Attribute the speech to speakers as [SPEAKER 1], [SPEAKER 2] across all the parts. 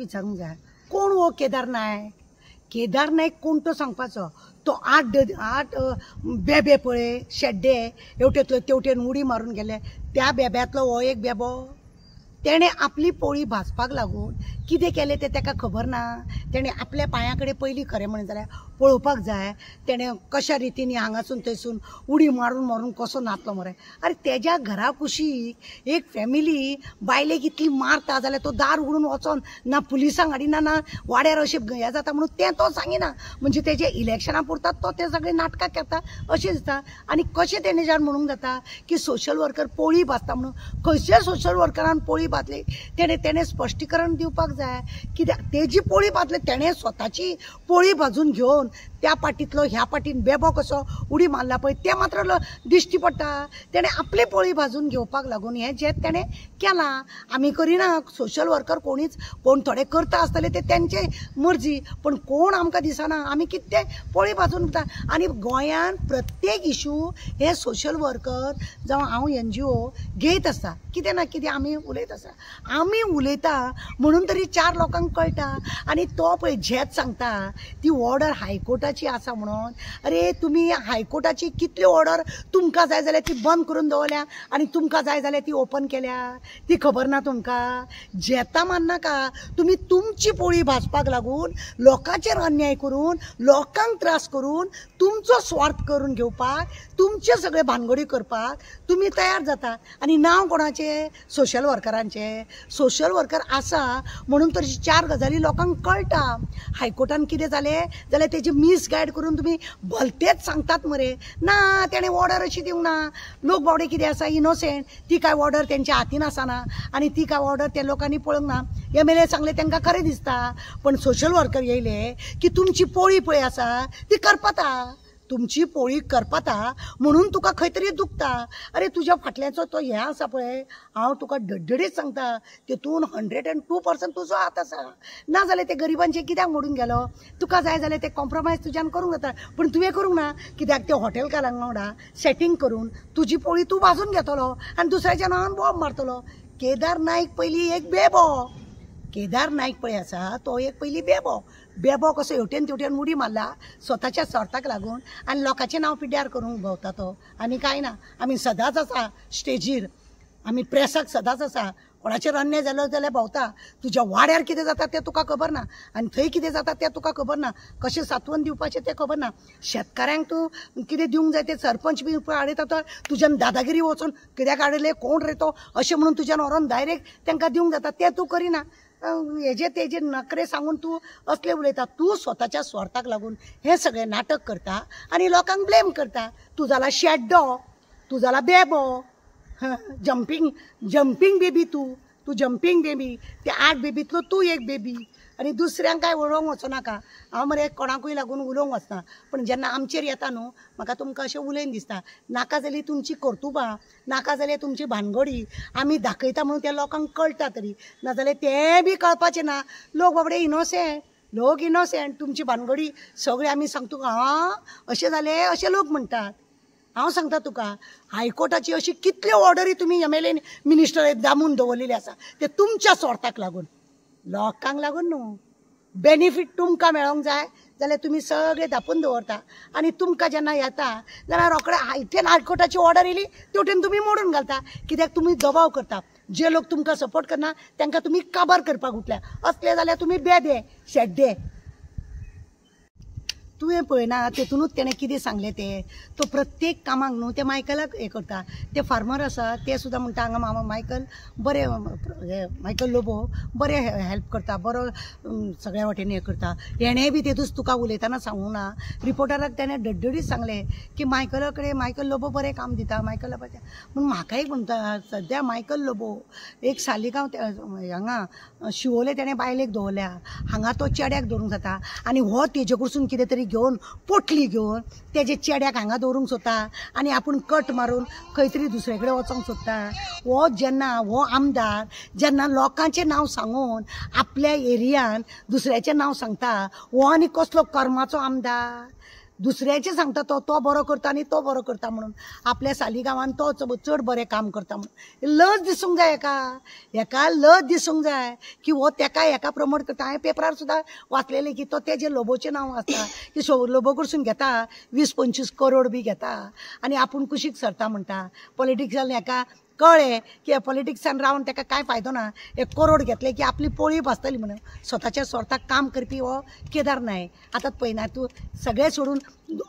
[SPEAKER 1] विचारूंक जाय, कोण हो केदार नायक? केदार नायक कोण तो सांगपाचो? तो आठ बेबे पळय शेड्डे हेवटेंतलो तेवटेन उडी मारून गेले, त्या बेब्यांतलो हो एक बेबो. तेणे आपली पोळी भाजपाक लागून कितें केलें तें ताका खबर ना. तेणे आपल्या पांया कडेन पयलीं खरें म्हणलें जाल्यार पळोवपाक जाय तेणे कशा रितीन हांगासून थंयसून उडी मारून मारून कसो नाचलो मरे. अरे तेज्या घरा कुशीक एक फॅमिली बायलेक इतली मारता जाल्यार तो दार उगडून वचोन ना पुलिसांक हाडिना ना वाड्यार अशें हें जाता म्हणून तें तो सांगिना. म्हणजे तेजे इलेक्शना पुरता तो ते सगळे नाटकां करता अशें दिसता. आनी कशें तेणे ज्यान म्हणूंक जाता की सोशल वर्कर पोळी भाजता म्हणून? खंयच्या सोशल वर्करान पोळी भाजली? तेणे स्पश्टीकरण दिवपाक जाय. कित्याक तेजी पोळी भाजली, तेणे स्वताची पोळी भाजून घेवन त्या पाटींतलो ह्या पाटीन बेबो कसो उडी मारला पळय तें मात्र दिश्टी पडटा. तेणे आपली पोळी भाजून घेवपाक लागून हें जें तेणे केलां. आमी करिना, सोशल वर्कर कोण थोडे करता आसतले ते तेंचे मर्जी, पण कोण आमकां दिसना आमी कितें पोळी भाजून उरता. आनी गोंयांत प्रत्येक इशू हे सोशल वर्कर जावं हांव NGO घेयत आसता. कितें ना कितें आमी उलयत आसता. आमी उलयता म्हणून तरी 4 लोकांक कळटा. आनी तो पळय झेत सांगता ती ऑर्डर हायकोर्टाची आसा म्हणून. अरे तुमी हायकोर्टाची कितली ऑर्डर तुमकां जाय जाल्यार ती बंद करून दवरल्या आनी तुमकां जाय जाल्यार ती ओपन केल्या. ती खबर ना तुमकां? झेतां माननाका. तुमी तुमची पोळी भाजपाक लागून लोकांचेर अन्याय करून लोकांक त्रास करून तुमचो स्वार्थ करून घेवपाक तुमचे सगळे भानगडी करपाक तुमी तयार जाता. आनी नांव कोणाचें? सोशल वर्करांचें. सोशल वर्कर आसा म्हणून तरी 4 गजाली लोकांक कळटा. हायकोर्टान कितें जालें जाल्यार तेजी मिसगायड करून तुमी भलतेच सांगतात मरे. ना, तेणे ऑर्डर अशी दिवंक ना. लोक बावडे कितें आसा इनोसेंट, ती काय ऑर्डर तेंच्या हातीन आसना आनी ती काय ऑर्डर त्या लोकांनी पळोवंक ना. MLA सांगलें तांकां खरें दिसता, पण सोशल वर्कर येयले की तुमची पोळी पळय आसा ती करपाता. तुमची पोळी करपाता म्हणून तुका खंय तरी दुखता. अरे तुज्या फाटल्याचो तो हें आसा पळय, हांव तुका डडडीत सांगता, तेतून 102% तुजो हात आसा. ना जाल्यार ते गरिबांचे कित्याक मोडून गेलो? तुका जाय जाल्यार ते कॉम्प्रोमायज तुज्यान करूंक जाता, पण तुवें करूंक ना. कित्याक ते हॉटेलकारांक वांगडा सेटींग करून तुजी पोळी तूं भाजून घेतलो आनी दुसऱ्याच्या नांवान बॉम्ब मारतलो. केदार नायक पयलीं एक बेबो. केदार नायक पळय आसा तो एक पयलीं बेबो कसो हेवटेन तेवटेन उडी मारला स्वताच्या स्वार्थाक लागून आनी लोकांचें नांव पिड्ड्यार करूंक भोंवता तो. आनी कांय ना. आमी सदांच आसा स्टेजीर, आमी प्रेसाक सदांच आसा. कोणाचेर अन्याय जालो जाल्यार भोंवता. तुज्या वाड्यार कितें जाता तें तुका खबर ना आनी थंय कितें जाता तें तुका खबर ना. कशें सांत्वन दिवपाचें तें खबर ना. शेतकाऱ्यांक तूं कितें दिवंक जाय तें सरपंच बी आडयता तो तुज्यान दादागिरी वचून कित्याक आडयले, कोण रे तो अशें म्हणून तुज्यान व्हरोन डायरेक्ट तांकां दिवंक जाता. तें तूं करिना. हेजे तेजे नखरे सांगून तूं असले उलयता. तूं स्वताच्या स्वार्थाक लागून हें सगळें नाटक करता आनी लोकांक ब्लेम करता. तूं जाला शेड्डो, तूं जाला बेबो, जंपींग बेबी. तूं जंपींग बेबी. त्या 8 बेबींतलो तूं एक बेबी. आनी दुसऱ्यांक काय उलोवंक वचो नाका. हांव मरे कोणाकूय लागून उलोवंक वचना, पण जेन्ना आमचेर येता न्हू म्हाका तुमकां अशें उलयन दिसता. नाका जाल्यार तुमची कर्तुबां, नाका जाल्यार तुमची भानगडी आमी दाखयता म्हणून त्या लोकांक कळटा तरी. नाजाल्यार तें बी कळपाचें ना. लोक बाबडे इनोसेंट. तुमची भानगडी सगळी आमी सांगता तुका हां अशें जालें अशें लोक म्हणटात. हांव सांगता तुका हायकोर्टाची अशी कितल्यो ऑर्डरी तुमी MLA मिनिस्टर दामून दवरलेली आसा ते तुमच्या स्वार्थाक लागून, लोकांक लागून न्हू. बेनिफीट तुमकां मेळोंक जाय जाल्यार तुमी सगळे धापून दवरता आनी तुमकां जेन्ना येता जाल्यार रोखडे हायकोर्टाची ऑर्डर येयली तेवटेन तुमी मोडून घालता. कित्याक तुमी दबाव करता. जे लोक तुमकां सपोर्ट करना तांकां तुमी काबार करपाक उठल्या. असले जाल्यार तुमी बेबे शेड्डे. तुवें पळयना तेतूनच तेणें कितें सांगलें तें. तो प्रत्येक कामाक न्हू ते मायकलाक हें करता. ते फार्मर आसा ते सुद्दां म्हणटा हांगा मामा मायकल बरें, मायकल लोबो बरें हेल्प करता, बरो सगळ्या वाटेन हें करता. हेणेंय बी तेतूच तुका उलयतना सांगूंक ना. रिपोर्टराक तेणें डडडीत सांगलें की मायकल लोबो बरें काम दिता, मायकल लोबो पूण म्हाका एक म्हणटा सद्या मायकल लोबो एक सालिगांव हांगा शिवोले तेणें बायलेक दवरल्या, हांगा तो चेड्याक दवरूंक जाता आनी हो तेजे कडसून कितें तरी घेवन पोटली घेवन तेजे चेड्याक हांगा दवरूंक सोदता आनी आपूण कट मारून खंय तरी दुसरे कडेन वचोंक सोदता. हो आमदार जेन्ना लोकांचें नांव सांगून आपल्या एरियान दुसऱ्याचें नांव सांगता, हो आनी कसलो कर्माचो आमदार? दुसऱ्याचे सांगता तो बरो करता आनी तो बरो करता म्हणून आपल्या सालिगांवांत तो चड बरें काम करता म्हणून लज दिसूंक जाय एका लज दिसूंक जाय की हो तेका हेका प्रमोट करता. हांवें पेपरार सुद्दां वाचलेलें की तो तेजे लोबोचें नांव आसता की लोबो कडसून घेता 20-25 करोड बी घेता आनी आपूण कुशीक सरता म्हणटा. पॉलिटिक्सान हेका कळ्ळें की पॉलिटिक्सान रावन ताका कांय फायदो ना, 1 करोड घेतले की आपली पोळी भाजतली म्हणून स्वताच्या स्वार्थाक काम करपी हो केदार नायक. आतां पळयना तूं सगळें सोडून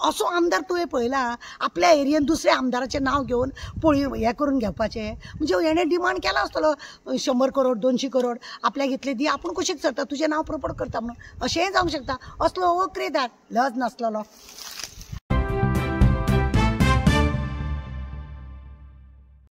[SPEAKER 1] असो आमदार तुवें पळयला आपल्या एरियेन दुसऱ्या आमदाराचें नांव घेवन पोळी हें करून घेवपाचें. म्हणजे हेणें डिमांड केला आसतलो 100 करोड 200 करोड आपल्याक इतले दी, आपूण कुशीक सरता तुजें नांव प्रपोट करता म्हणून. अशेंय जावंक शकता. असलो हो केदार लज नासलेलो.